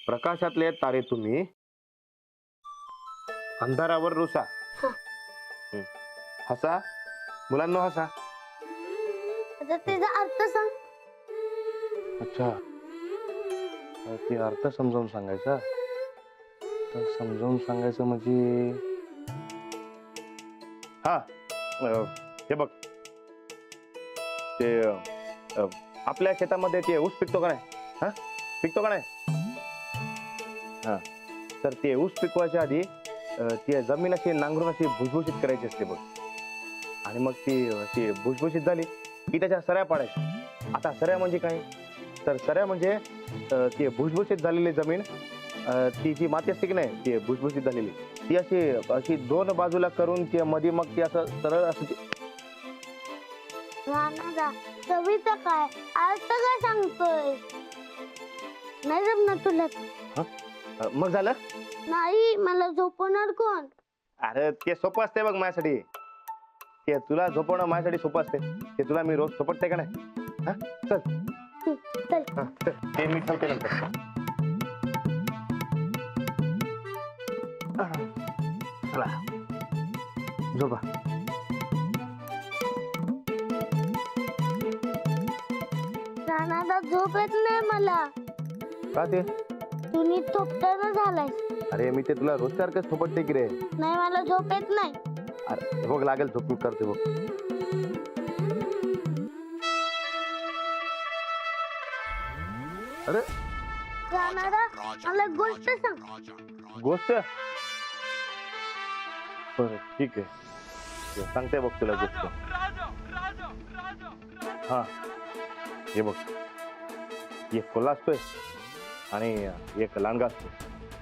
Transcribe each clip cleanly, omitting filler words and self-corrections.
प्रकाशातले तारे तुम्ही, अंधारावर रुसा. हसा मुलांनो, हसा. आता त्याचा अर्थ सांग. अच्छा, ते अर्थ समजावून सांगायचा. तर समजावून सांगायचं म्हणजे हा, हे बघ, ते आपल्या शेतामध्ये ते ऊस पिकतो का नाही? हा, पिकतो का नाही? हा, तर ते ऊस पिकवायच्या आधी ती जमीन अशी नांगरून अशी भुसभुशीत करायची असते बघ. आणि मग ती भुसभुशीत झाली की त्याच्या सऱ्या पाडायच्या. आता सऱ्या म्हणजे काय? तर सऱ्या म्हणजे ती भुसभुशीत झालेली जमीन, ती जी माती असते की नाही, ती भुसभुशीत झालेली, ती अशी अशी दोन बाजूला करून ती मध्ये मग ती असं सरळ असं राणादा कविता काय अर्थ काय सांगतोय? नाही जमणार तुला. मग झालं. नाही, मला झोपवणार कोण? अरे ते सोपं असते बघ माझ्यासाठी. ते तुला झोपवणं माझ्यासाठी सोपं असते. ते तुला मी रोज झोपटते का नाही? हा, चल चल. हा, चल. ते मी ठेवते नंतर. चला झोपा. राणादा झोप येत नाही मला. का ते? तू नीट थोपटानं झालाय. अरे मी ते तुला रोज सारखंच थोपटते की रे. नाही, मला झोप येत नाही. अरे बघ, लागेल झोप, मी करते बघ. अरे राणादा मला एक गोष्ट सांग. गोष्ट? बरं ठीक आहे, सांगते बघ तुला गोष्ट. हा, हे बघ, एक कोल्हा असतोय आणि एक लांडगा असतो.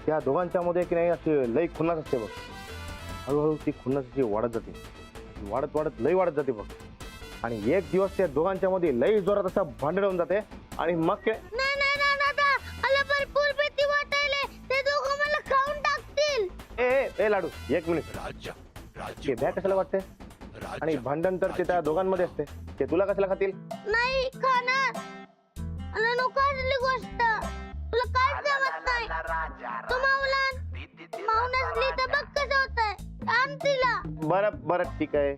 त्या दोघांच्या मध्ये की नाही अशी लई खुन्नस असते बघ. हळूहळू ती खुन्नस अशी वाढत जाते, वाढत वाढत लई वाढत जाते बघ. आणि एक दिवस त्या दोघांच्या मध्ये लई जोरात असं भांडण होऊन जाते. आणि मग काय? नाही नाही राणादा, मला भरपूर भीती वाटायले. ते दोघं मला खाऊन टाकतील. ए लाडू, एक मिनिट. ते भ्या कशाला वाटते? आणि भांडण तर ते त्या दोघांमध्ये असते, ते तुला कशाला खातील? नाही खाणार. मला नको असली गोष्ट. तुला काय जमत नाही. तू माऊ नसली तर बघ कसं होतंय. थांब तिला. बरं बरं ठीक आहे,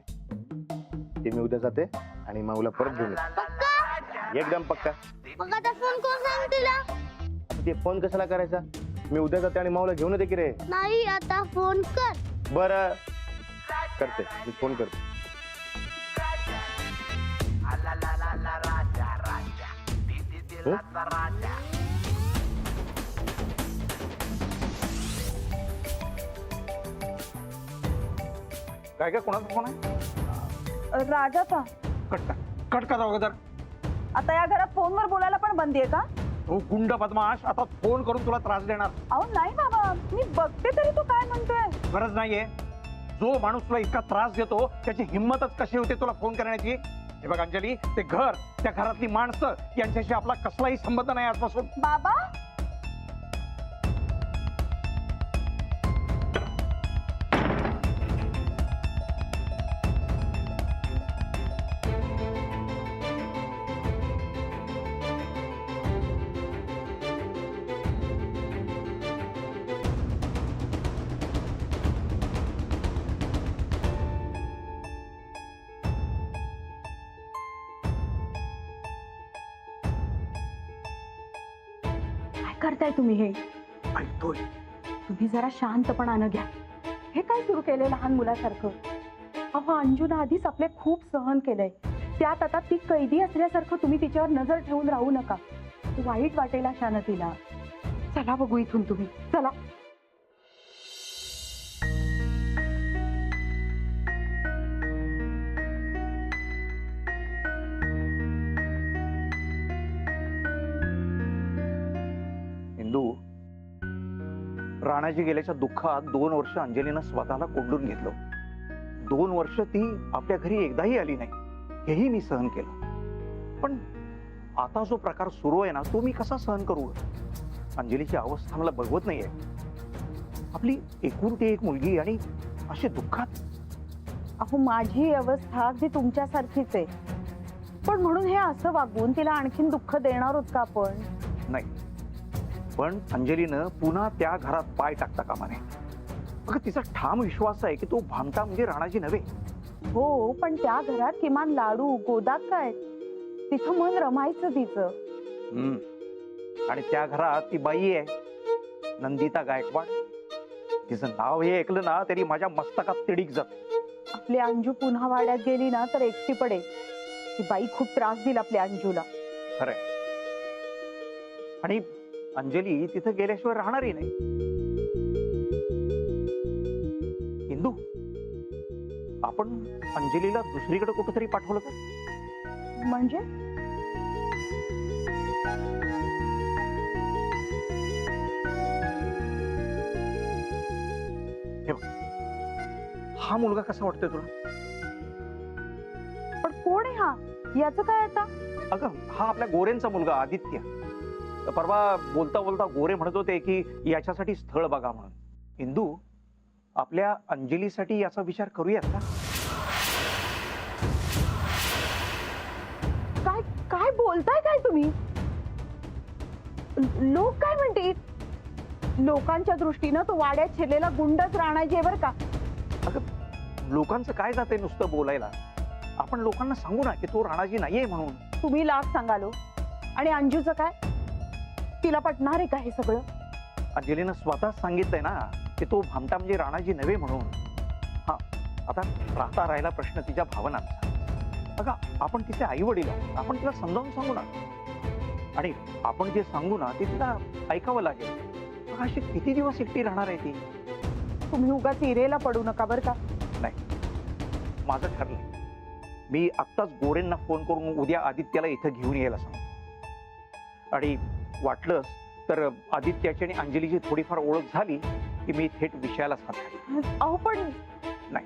ते मी उद्या जाते आणि माऊला परत घेऊन येते. पक्का? एकदम पक्का. मग आता फोन कोण सांग तिला? ते फोन कशाला करायचा? मी उद्या जाते आणि माऊला घेऊन येते की रे. नाही, आता फोन कर. बरं करते, मी फोन करते. काय काय कोणाचा फोन आहे? राजाचा. कट करा अगोदर. आता या घरात फोनवर बोलायला पण बंदी आहे का? तो गुंड बदमाश आता फोन करून तुला त्रास देणार. अहो नाही बाबा, मी बघते तरी तू काय म्हणतोय. गरज नाहीये. जो माणूस तुला इतका त्रास देतो त्याची हिंमतच कशी होते तुला फोन करण्याची? हे बघ अंजली, ते घर, त्या घरातली माणसं यांच्याशी आपला कसलाही संबंध नाही आजपासून. बाबा करताय तुम्ही हे? ऐकतोय. तुम्ही जरा शांतपणानं घ्या. हे काय सुरू केलंय लहान मुलासारखं? अहो अंजुनं आधीच आपले खूप सहन केलंय. त्यात आता ती कैदी असल्यासारखं तुम्ही तिच्यावर नजर ठेवून राहू नका. वाईट वाटेल अशानं तिला. चला बघू इथून तुम्ही, चला. इंदू, राणाजी गेल्याच्या दुःखात 2 वर्ष अंजलीनं स्वतःला कोंडून घेतलं. 2 वर्ष ती आपल्या घरी एकदाही आली नाही, हेही मी सहन केलं. पण आता जो प्रकार सुरू आहे ना, तो मी कसा सहन करू? अंजलीची अवस्था मला बघवत नाहीये. आपली एकुलती एक मुलगी आणि अशी दुःखात. अहो माझी अवस्था अगदी तुमच्यासारखीच आहे. पण म्हणून हे असं वागून तिला आणखीन दुःख देणार आहोत का आपण? नाही, पण अंजलीनं पुन्हा त्या घरात पाय टाकता कामा नये. अगं तिचा ठाम विश्वास आहे की तो भामटा म्हणजे राणाजी नव्हे. हो, पण त्या घरात किमान लाडू गोदाक काय, तिचं मन रमायचं तिचं. आणि त्या घरात ती बाई आहे नंदिता गायकवाड. तिचं नाव हे ऐकलं ना तरी माझ्या मस्तकात तिडीक जात. आपली अंजू पुन्हा वाड्यात गेली ना तर एकटी पडेल. ती बाई खूप त्रास देईल आपल्या अंजूला. खरंय. आणि अंजली तिथं गेल्याशिवाय राहणारही नाही. इंदू, आपण अंजलीला दुसरीकडे कुठेतरी पाठवलं का? म्हणजे हा मुलगा कसा वाटतोय तुला? पण कोण आहे हा? याचं काय आता? अगं हा आपल्या गोरेंचा मुलगा आदित्य. परवा बोलता बोलता गोरे म्हणत होते की याच्यासाठी स्थळ बघा म्हणून. इंदू, आपल्या अंजलीसाठी याचा विचार करूयात का? काय काय बोलताय काय तुम्ही? लोक काय म्हणतील? लोकांच्या दृष्टीनं तो वाड्यात शिरलेला गुंडच राणाजी बरं का. अगं लोकांचं काय जाते नुसतं बोलायला. आपण लोकांना सांगू ना की तो राणाजी नाहीये म्हणून. तुम्ही लाख सांगालो. आणि अंजूचं काय? तिला पटणार आहे का हे सगळं? अंजलीनं स्वतःच सांगितलंय ना की तो भामटा म्हणजे राणाजी नव्हे म्हणून. हा, आता राहता राहिला प्रश्न तिच्या भावनांचा. अगं आपण तिचे आई वडील आहोत. आपण तिला समजावून सांगू ना. आणि आपण जे सांगू ना ते तिला ऐकावं लागेल. मग अशी किती दिवस एकटी राहणार आहे ती? तुम्ही उगाच इरेला पडू नका बरं का. नाही, माझं ठरलंय. मी आत्ताच गोरेंना फोन करून उद्या आदित्याला इथं घेऊन यायला सांगतो. आणि वाटलंच तर आदित्याची आणि अंजलीची थोडीफार ओळख झाली की मी थेट विषयाला सांगतो. अहो पण नाही,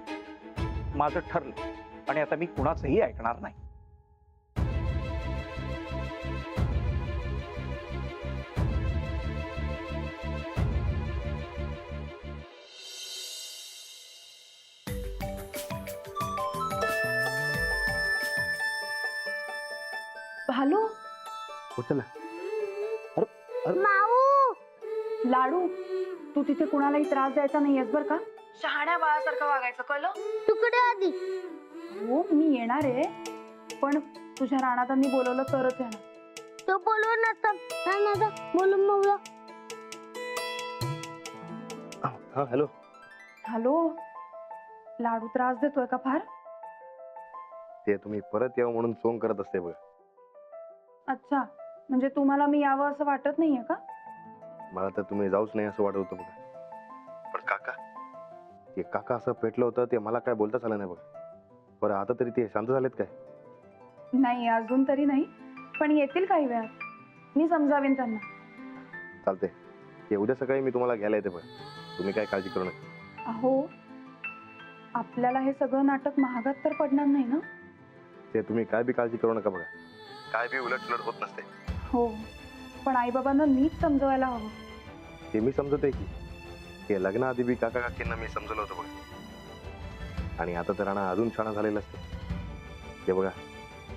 माझं ठरलं आणि आता मी कुणाचंही ऐकणार नाही. हॅलो उचला. माऊ लाडू, तू तिथे कुणालाही त्रास द्यायचा नाहीयेस बरं का. शहाण्या बाळासारखं वागायचं, कळलं? तुकडे आधी हो मी येणार आहे, पण तुझ्या राणादांनी बोलवलं तरच येणार. तो बोलवून नसता बोलून मग हा हॅलो. हॅलो, लाडू त्रास देतोय का फार? ते तुम्ही परत यावं म्हणून सोंग करत असते बघ. अच्छा, म्हणजे तुम्हाला मी यावं असं वाटत नाहीये का? मला तर तुम्ही जाऊच नाही असं वाटत होतं बघा. पण काका, ते काका असं पेटलं होतं ते मला काय बोलताच आलं नाही बघा. बरं आता तरी ते शांत झालेत काय? नाही अजून तरी नाही, पण येतील काही वेळात. मी समजावेन त्यांना. चालते. ते उद्या सकाळी मी तुम्हाला घ्यायला येते बघा. तुम्ही काय काळजी करू नका. अहो, आपल्याला हे सगळं नाटक महागात तर पडणार नाही ना? ते तुम्ही काय बी काळजी करू नका बघा. काय बी उलट होत नसते. हो, पण आईबाबांना नीट समजवायला हवं. ते मी समजतोय की ते लग्नाआधी बी काका काकींना मी समजलं होतं बघा. आणि आता तर राणा अजून छान झालेलं असतं. ते बघा,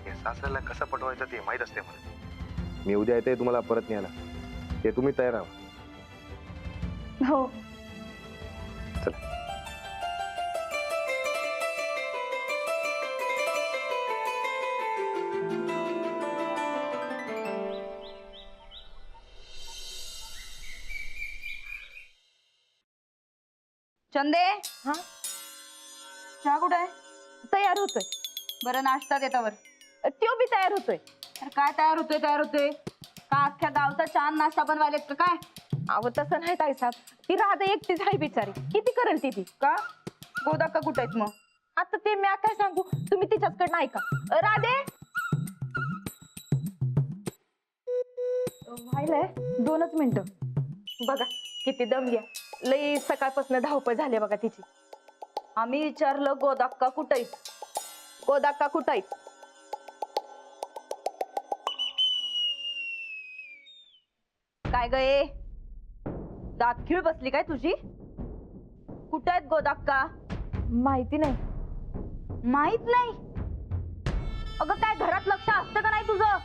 हे सासऱ्याला कसं पटवायचं ते माहीत असते मला. मी उद्या येते तुम्हाला परत न्यायला. ते तुम्ही तयार राहा. हो. चला. चंदे, हा, चहा कुठं आहे? तयार होतोय. बरं नाश्ता देतावर. त्यो बी तयार होतोय. तर काय तयार होतोय का अख्ख्या गावचा छान नाश्ता बनवायलेत का काय? अहो तसं नाही ताई साहेब, ती राधा एकटीच आहे बिचारी. किती करेल ती? का गोदाक्का कुठं आहेत मग? आता ते मी काय सांगू, तुम्ही तिच्याचकडनं ऐका. राधे, व्हायलाय 2च मिनिटं. बघा किती दमली आहे. लई सकाळपासून धावपळ झाली बघा तिची. आम्ही विचारलं गोदाक्का कुठं आहेत? गोदाक्का कुठं आहेत? काय गये दात खीळ बसली काय तुझी? कुठं आहेत गोदाक्का? माहिती नाही. माहित नाही? अगं काय घरात लक्ष असतं का नाही तुझं?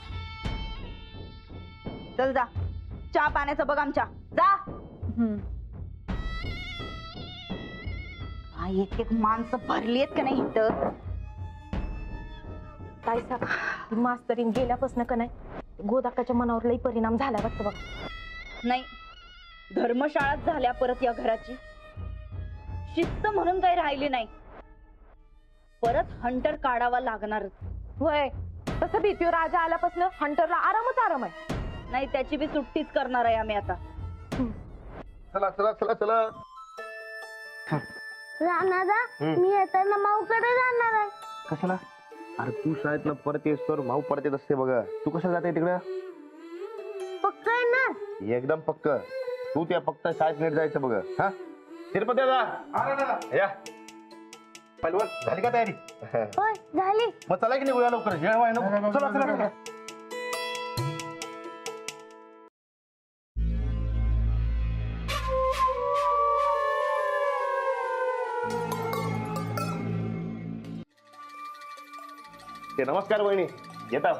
चल जा, चहा पाण्याचं बघ आमच्या. जा. एक एक माणसं भरली आहेत का नाही इथं. काय सांग मास्तरीन गेल्यापासून का नाही गोदाकाच्या मनावर लई परिणाम झाला वाटतं बघ. नाही, धर्मशाळाच झाल्या परत या घराची. शिस्त म्हणून काही राहिली नाही. परत हंटर काढावा लागणारच. होय तसं भीतीवर राजा आल्यापासून हंटरला आरामच आराम आहे. नाही, त्याची बी सुट्टीच करणार आहे आम्ही आता. चला चला चला चला. राणादा मी येताना माऊकडे जाणार आहे. कशाला? अरे तू शाळेतनं परत येस तर भाऊ परत येत असते बघा. तू कशाला जाते तिकडं? पक्क आहे ना? एकदम पक्क. तू त्या फक्त शाळेत नीट जायचं बघ. हा तिरुपती या पहिलवान झाली का तयारी? होय झाली. मग चला की निघूया लवकर. जेवाय नको. चला चला चला. ते नमस्कार वहिनी. येता?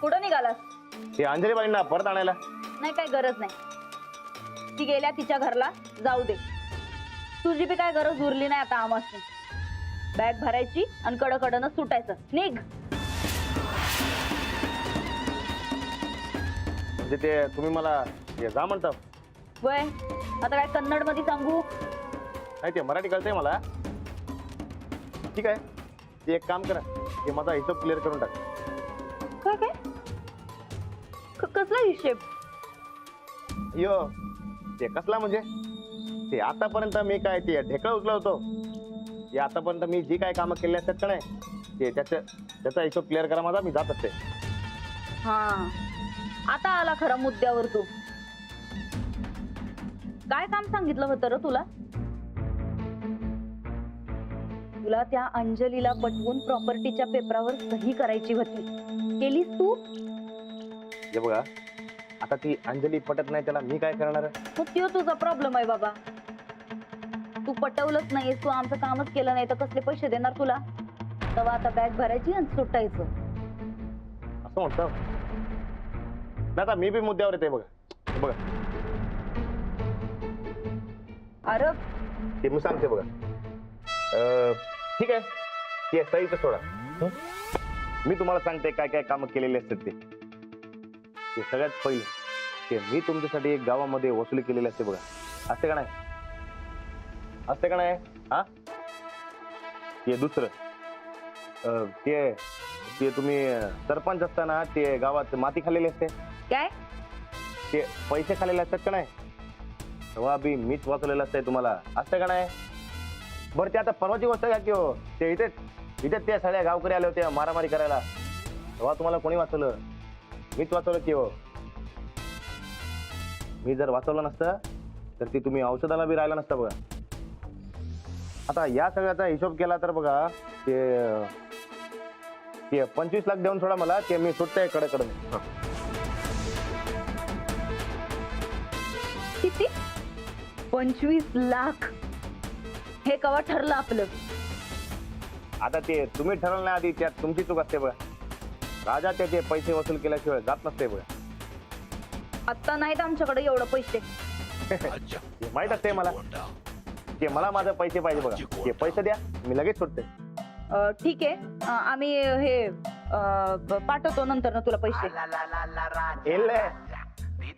कुठं निघालास? ते अंजलीबाईंना परत आणायला. नाही, काही गरज नाही. ती गेल्या तिच्या घरला, जाऊ दे. तुझी बी काय गरज उरली नाही आता आमासनी. बॅग भरायची आणि कडकडनं सुटायचं. निघ. म्हणजे ते तुम्ही मला जा म्हणता? वय आता काय कन्नड मध्ये सांगू? नाही ते मराठी कळतंय मला. ठीक आहे, ते एक काम करा, ते माझा हिशोब क्लिअर करून टाक. काय काय? कसला हिशेब? यो ते कसला म्हणजे ते आतापर्यंत मी काय ते ढेकळं उचलं होतो. ते आतापर्यंत मी जी काय कामं केली असतात का नाही ते त्याचा हिशोब क्लिअर करा माझा. मी जात असते. हा, आता आला खरा मुद्द्यावर तू. काय काम सांगितलं होतं र तुला? तुला त्या अंजलीला पटवून प्रॉपर्टीच्या पेपरावर सही करायची होती. केलीस तू? हे बघा, आता ती अंजली पटत नाही, त्याला मी काय करणार? मग तो तुझा प्रॉब्लेम आहे बाबा. तू पटवलंच नाहीस, तू आमचं कामच केलं नाही तर कसले पैसे देणार तुला? तेव्हा आता बॅग भरायची आणि सुटायचं. असं म्हणतो नाही. आता मी बी मुद्द्यावर येते बघा. बघा अरे ते मी सांगते बघा. ठीक आहे, ते सहीचं सोडा. मी तुम्हाला सांगते काय काय कामं केलेली असतात ते सगळ्यात पहिले ते मी तुमच्यासाठी एक गावामध्ये वसुली केलेली असते बघा. असते का नाही? असते का नाही? हा, ते दुसरं ते तुम्ही सरपंच असताना ते गावात माती खाल्लेली असते. काय? ते पैसे खाल्लेले असतात का नाही, तेव्हा बी मीच वाचवलेलं असतंय तुम्हाला. असतं का नाही? बरं ते आता परवाची गोष्ट घ्या की हो. ते इथे त्या सगळ्या गावकरी आले होते मारामारी करायला, तेव्हा तुम्हाला कोणी वाचवलं? मीच वाचवलं की हो. मी जर वाचवलं नसतं तर ती तुम्ही औषधाला बी राहिला नसतं बघा. आता या सगळ्याचा हिशोब केला तर बघा ते 25 लाख देऊन सोडा मला. ते मी सुटतंय कडकडून. किती? 25 लाख? हे कवा ठरलं आपलं? आता ते तुम्ही ठरवलं नाही आधी, त्यात तुमची चूक असते बघा. राजा त्याचे पैसे वसूल केल्याशिवाय जात नसते बघा. आता नाहीत आमच्याकडे एवढं पैसे. हे माहित असते मला. ते मला माझे पैसे पाहिजे बघा. ते पैसे द्या, मी लगेच सुटते. ठीक आहे, आम्ही हे पाठवतो नंतर ना तुला पैसे.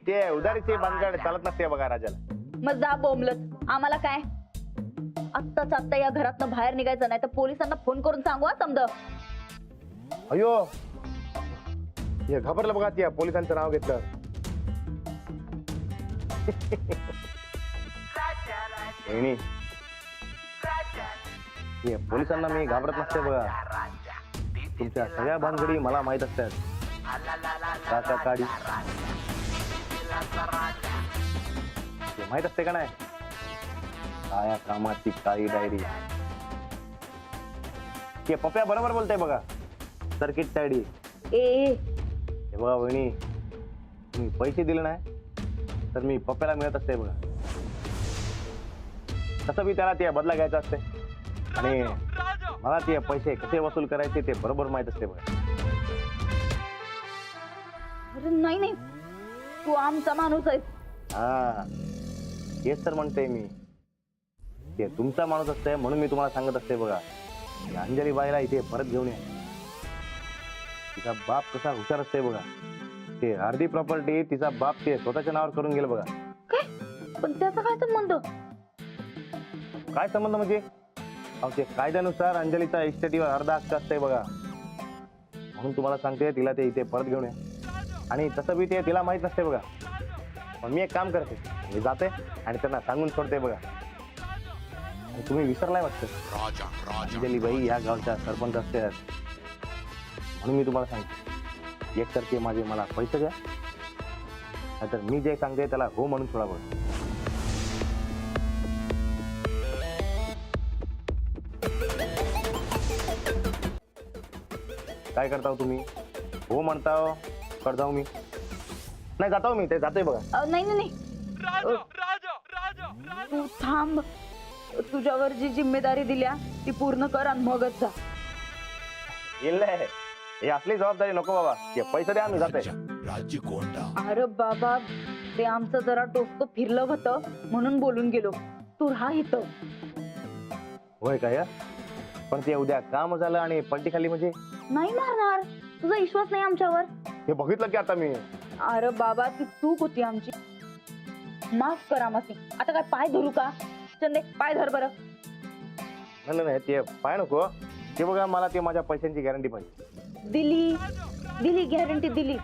ते उधारीचे भानगड चालत नसते बघा राजाला. मग जा बोंबलत. आम्हाला काय? आत्ताच आत्ता या घरातनं बाहेर निघायचं नाही तर पोलिसांना फोन करून सांगू हा समजा. अयो हे घाबरलं बघा. त्या पोलिसांचं नाव घेतलं. वहिनी, हे पोलिसांना मी घाबरत नसते बघा. तुमच्या सगळ्या भानगडी मला माहित असतात. काका काडी हे माहित असते का नाही? काया कामाची काळी डायरी. ते पप्या बरोबर बोलतय बघा. Circuit diary. ए हे बघा वहिनी, तुम्ही पैसे दिले नाही तर मी पप्याला मिळत असते बघा. तसं मी त्याला ते बदला घ्यायचा असते आणि मला ते पैसे कसे वसूल करायचे ते बरोबर माहित असते बघा. अरे नाही नाही, तू आमचा माणूस आहेस. हा हेच तर म्हणते मी. ते तुमचा माणूस असतंय म्हणून मी तुम्हाला सांगत असते बघा, की अंजली बाईला इथे परत घेऊन या. तिचा बाप कसा हुशार असते बघा. ते अर्धी प्रॉपर्टी तिचा बाप ते स्वतःच्या नावावर करून गेलं बघा. काय? पण त्याचा काय संबंध? काय संबंध म्हणजे? अहो ते कायद्यानुसार अंजलीचा इस्टेटीवर अर्धा हक्क असतंय बघा. म्हणून तुम्हाला सांगते तिला ते इथे परत घेऊन या. आणि तसं बी ते तिला माहित नसते बघा. पण मी एक काम करते, मी जाते आणि त्यांना सांगून सोडते बघा. आणि तुम्ही विसरलाय वाटतं, अंजली बाई या गावच्या सरपंच असतात. म्हणून मी तुम्हाला सांगते, एक तर ते माझे मला पैसे द्या, नाहीतर मी जे सांगते त्याला हो म्हणून सोडा बघा. काय करताव तुम्ही? हो म्हणताव, कर जाऊ मी. नाही जाताव मी, ते जाते बघा. नाही नाही नाही. तू थांब. तुझ्यावर जी जिम्मेदारी दिल्या ती पूर्ण कर आणि मगच जा. येईल नाही. हे असली जबाबदारी नको बाबा. ते पैसे द्या, आम्ही जाते. अरे बाबा, ते आमचं जरा डोकं फिरलं होतं म्हणून बोलून गेलो. तू राहा इथं. होय काय? पण ते उद्या काम झालं आणि पलटी खाली म्हणजे? नाही मारणार. तुझा विश्वास नाही आमच्यावर? हे बघितलं की आता मी. अरे बाबा, ती चूक होती आमची. माफ करा मासी. आता काय पाय धरू का? चंदे, पाय धर बरं. नाही नाही, ते पाय नको. ते बघा, मला ते माझ्या पैशांची गॅरंटी पाहिजे. दिली दिली गॅरंटी दिली.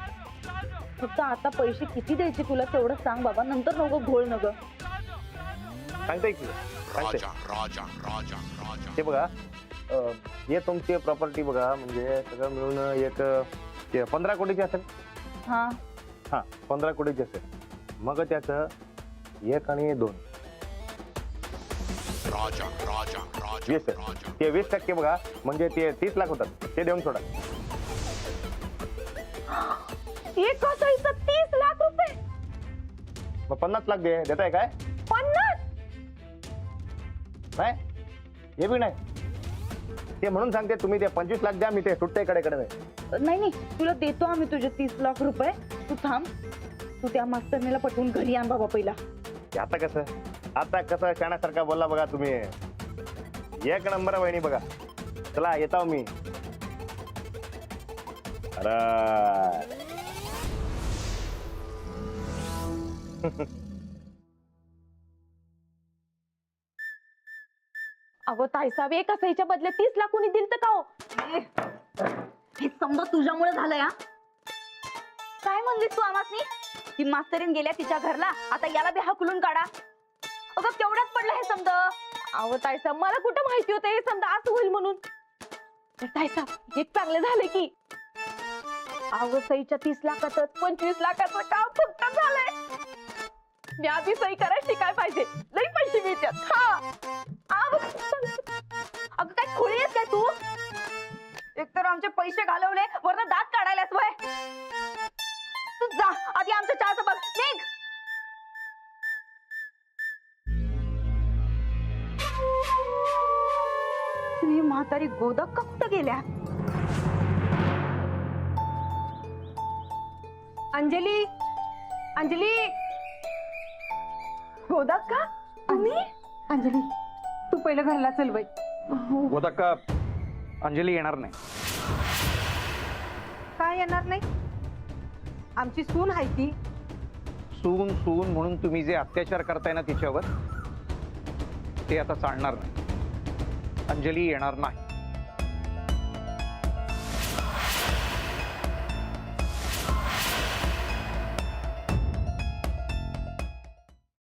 फक्त आता पैसे किती द्यायचे तुला तेवढं सांग बाबा. नंतर नको घोळ नग. सांगताय की सांगते. ते बघा, हे तुमची प्रॉपर्टी बघा, म्हणजे सगळं मिळून एक ते 15 कोटीची असेल. हा हा 15 कोटीची असेल. मग त्याचं 1 आणि 2 20. ते 20% बघा, म्हणजे ते 30 लाख होतात. ते देऊन सोडा. एका साईजचं 30 लाख रुपये. मग 50 लाख देताय काय? 50? नाही, हे बी नाही. ते म्हणून सांगते, तुम्ही ते 25 लाख द्या, मी ते सुट्टे कडे नाही. नाही नाही, तुला देतो आम्ही तुझे 30 लाख रुपये. तू थांब. तू त्या मास्तरनीला पटवून घरी आण बाबा पहिला. आता कसं शाण्यासारखा बोलला बघा तुम्ही. एक नंबर वहिनी बघा. चला येताव मी. अरे अगो ताईसाहेब, एका सहीच्या बदले 30 लाख कोणी दिल तर का हो? हे समजा तुझ्यामुळे झालंय. हा काय म्हणलीस तू आम्हासनी? ती मास्तरीन गेल्या तिच्या घरला, आता याला बी हकलून काढा. अगं केवढ्यात पडलं हे समजा. अहो ताईसाहेब, मला कुठं माहिती होतं हे समजा असं होईल म्हणून. तर ताईसाहेब, हे चांगलं झालं की. अहो सहीच्या 30 लाखातच 25 लाखाचं काम फक्त झालंय. मी आधी सही करायला शिकाय पाहिजे. लई पैसे मिळतात. हा अगं काय खोळी आहेस काय तू? एकतर आमचे पैसे घालवले, वरनं दात काढायलास वय. तू जा आधी आमच्या चहाचं बघ. निघ. तुम्ही म्हातारी गोदक का कुठं गेल्या? अंजली, अंजली. गोदाक का तुम्ही? अंजली, तू पहिलं घरला चल बाई. होता का? अंजली येणार नाही. काय येणार नाही? आमची सून आहे ती. सून सून म्हणून तुम्ही जे अत्याचार करताय ना तिच्यावर, ते आता चालणार नाही. अंजली येणार नाही.